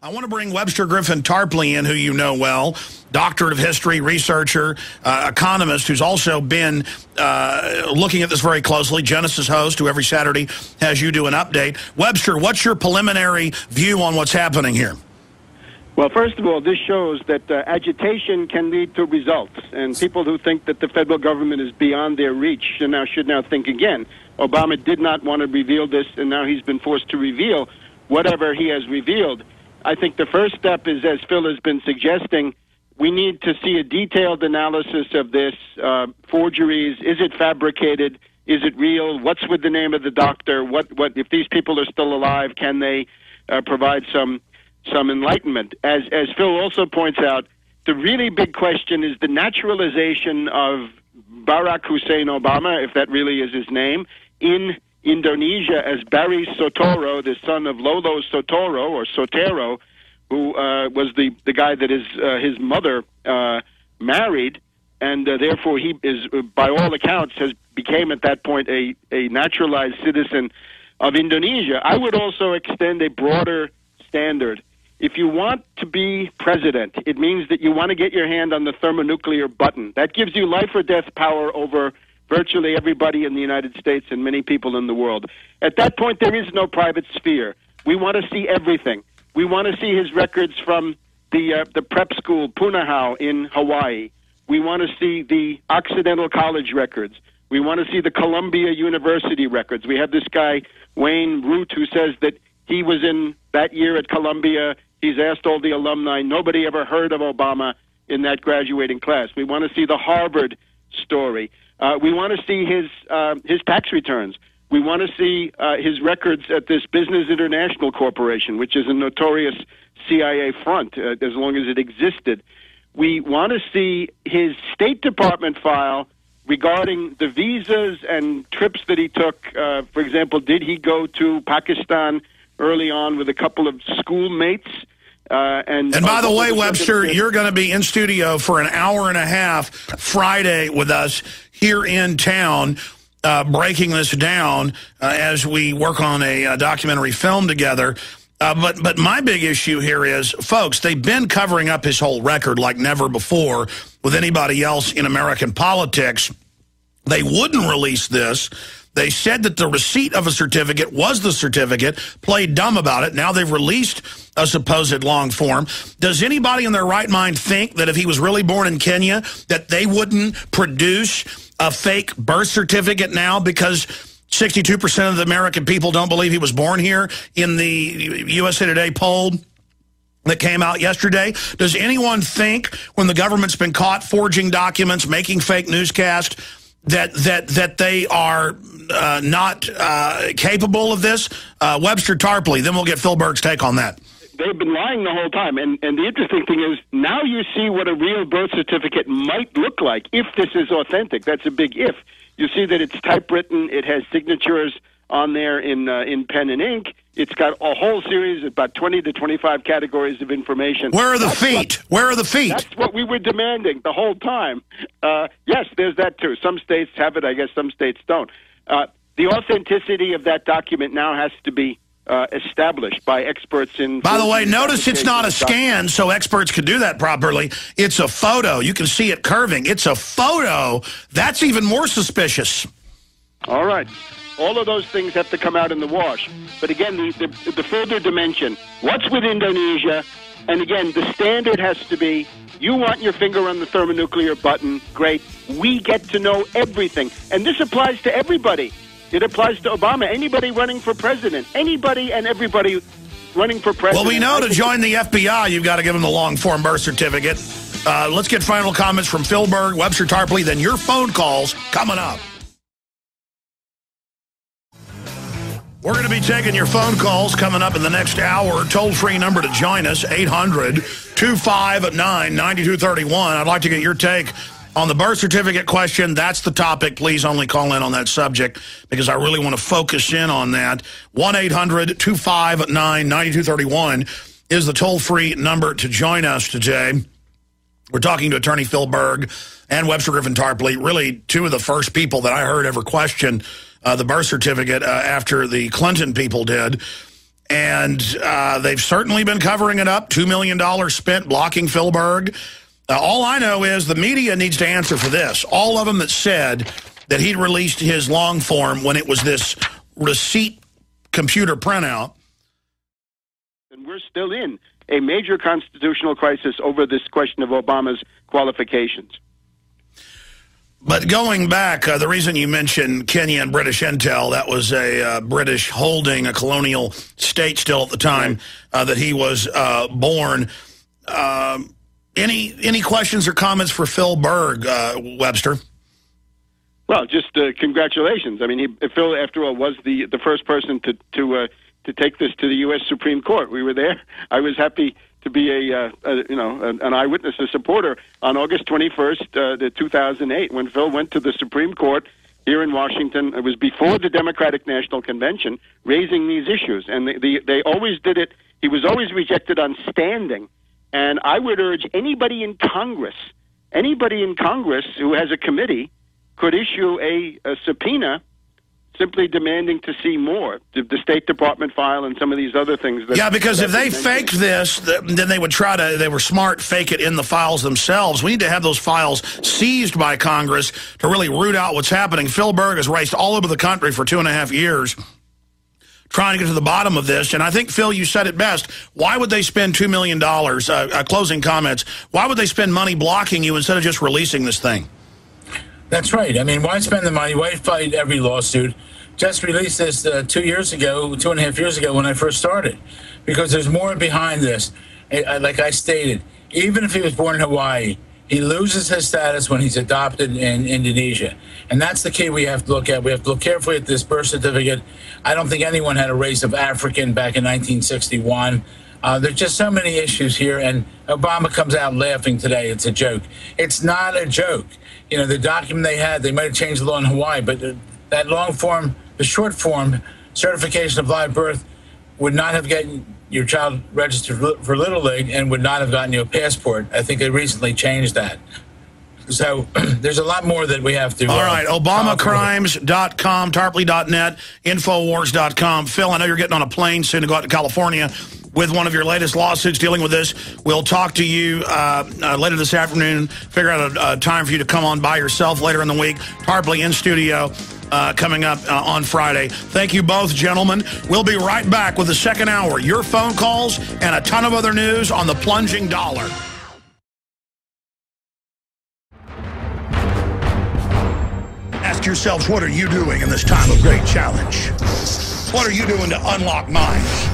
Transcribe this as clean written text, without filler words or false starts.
I want to bring Webster Tarpley in, who you know well, doctorate of history, researcher, economist, who's also been looking at this very closely, Genesis host, who every Saturday has you do an update. Webster, what's your preliminary view on what's happening here? Well, first of all, this shows that agitation can lead to results, and people who think that the federal government is beyond their reach should now think again. Obama did not want to reveal this, and now he's been forced to reveal whatever he has revealed. I think the first step is, as Phil has been suggesting, we need to see a detailed analysis of this, forgeries. Is it fabricated? Is it real? What's with the name of the doctor? What if these people are still alive, can they provide some enlightenment? As Phil also points out, the really big question is the naturalization of Barack Hussein Obama, if that really is his name, in Indonesia as Barry Sotoro, the son of Lolo Sotoro, or Sotero, who was the guy that his mother married, and therefore he is, by all accounts, became at that point a naturalized citizen of Indonesia. I would also extend a broader standard. If you want to be president, it means that you want to get your hand on the thermonuclear button. That gives you life or death power over virtually everybody in the United States and many people in the world. At that point, there is no private sphere. We want to see everything. We want to see his records from the prep school, Punahou, in Hawaii. We want to see the Occidental College records. We want to see the Columbia University records. We have this guy, Wayne Root, who says that he was in that year at Columbia. He's asked all the alumni. Nobody ever heard of Obama in that graduating class. We want to see the Harvard story. We want to see his tax returns. We want to see his records at this Business International Corporation, which is a notorious CIA front as long as it existed. We want to see his State Department file regarding the visas and trips that he took. For example, did he go to Pakistan early on with a couple of schoolmates? And by the way, Webster, you're going to be in studio for an hour and a half Friday with us here in town, breaking this down as we work on a documentary film together. But my big issue here is, folks, they've been covering up his whole record like never before with anybody else in American politics. They wouldn't release this. They said that the receipt of a certificate was the certificate, played dumb about it. Now they've released a supposed long form. Does anybody in their right mind think that if he was really born in Kenya, that they wouldn't produce a fake birth certificate now because 62% of the American people don't believe he was born here in the USA Today poll that came out yesterday? Does anyone think, when the government's been caught forging documents, making fake newscasts, that they are not capable of this? Webster Tarpley, then we'll get Phil Berg's take on that. They've been lying the whole time, and the interesting thing is, now you see what a real birth certificate might look like if this is authentic. That's a big if. You see that it's typewritten, it has signatures on there in pen and ink. It's got a whole series, about 20 to 25 categories of information. Where are the feet? Where are the feet? That's what we were demanding the whole time. Yes, there's that too. Some states have it. I guess some states don't. The authenticity of that document now has to be established by experts in... By the way, notice it's not a scan, so experts could do that properly. It's a photo. You can see it curving. It's a photo. That's even more suspicious. All right. All of those things have to come out in the wash. But again, the further dimension, what's with Indonesia? And again, the standard has to be, you want your finger on the thermonuclear button, great. We get to know everything. And this applies to everybody. It applies to Obama, anybody running for president, anybody and everybody running for president. Well, we know to join the FBI, you've got to give them the long-form birth certificate. Let's get final comments from Phil Berg, Webster Tarpley, then your phone calls coming up. We're going to be taking your phone calls coming up in the next hour. Toll-free number to join us, 800-259-9231. I'd like to get your take on the birth certificate question. That's the topic. Please only call in on that subject because I really want to focus in on that. 1-800-259-9231 is the toll-free number to join us today. We're talking to attorney Phil Berg and Webster Tarpley, really two of the first people that I heard ever question the birth certificate after the Clinton people did. And they've certainly been covering it up. $2 million spent blocking Phil Berg. All I know is the media needs to answer for this. All of them that said that he'd released his long form when it was this receipt computer printout. And we're still in a major constitutional crisis over this question of Obama's qualifications. But going back, the reason you mentioned Kenya and British Intel, that was a British holding, a colonial state still at the time that he was born. Any questions or comments for Phil Berg, Webster? Well, just congratulations. I mean, Phil, after all, was the first person to take this to the U.S. Supreme Court. We were there. I was happy to be an eyewitness, a supporter on August 21st, 2008, when Phil went to the Supreme Court here in Washington. It was before the Democratic National Convention, raising these issues, and they always did it. He was always rejected on standing, and I would urge anybody in Congress who has a committee could issue a subpoena simply demanding to see more, the State Department file and some of these other things. Yeah, because if they faked this, then they would they were smart, fake it in the files themselves. We need to have those files seized by Congress to really root out what's happening. Phil Berg has raced all over the country for 2.5 years trying to get to the bottom of this. And I think, Phil, you said it best. Why would they spend $2 million, closing comments, why would they spend money blocking you instead of just releasing this thing? That's right. I mean, why spend the money? Why fight every lawsuit? Just released this 2.5 years ago when I first started, because there's more behind this. Like I stated, even if he was born in Hawaii, he loses his status when he's adopted in Indonesia. And that's the key we have to look at. We have to look carefully at this birth certificate. I don't think anyone had a race of African back in 1961. There's just so many issues here, and Obama comes out laughing today. It's a joke. It's not a joke. You know, the document they might have changed the law in Hawaii, but that long form, the short form certification of live birth would not have gotten your child registered for Little League and would not have gotten you a passport. I think they recently changed that. So there's a lot more that we have to... All right, ObamaCrimes.com, Tarpley.net, Infowars.com. Phil, I know you're getting on a plane soon to go out to California with one of your latest lawsuits dealing with this. We'll talk to you later this afternoon, figure out a time for you to come on by yourself later in the week. Tarpley in studio coming up on Friday. Thank you both, gentlemen. We'll be right back with the second hour. Your phone calls and a ton of other news on the plunging dollar. Ask yourselves, what are you doing in this time of great challenge? What are you doing to unlock minds?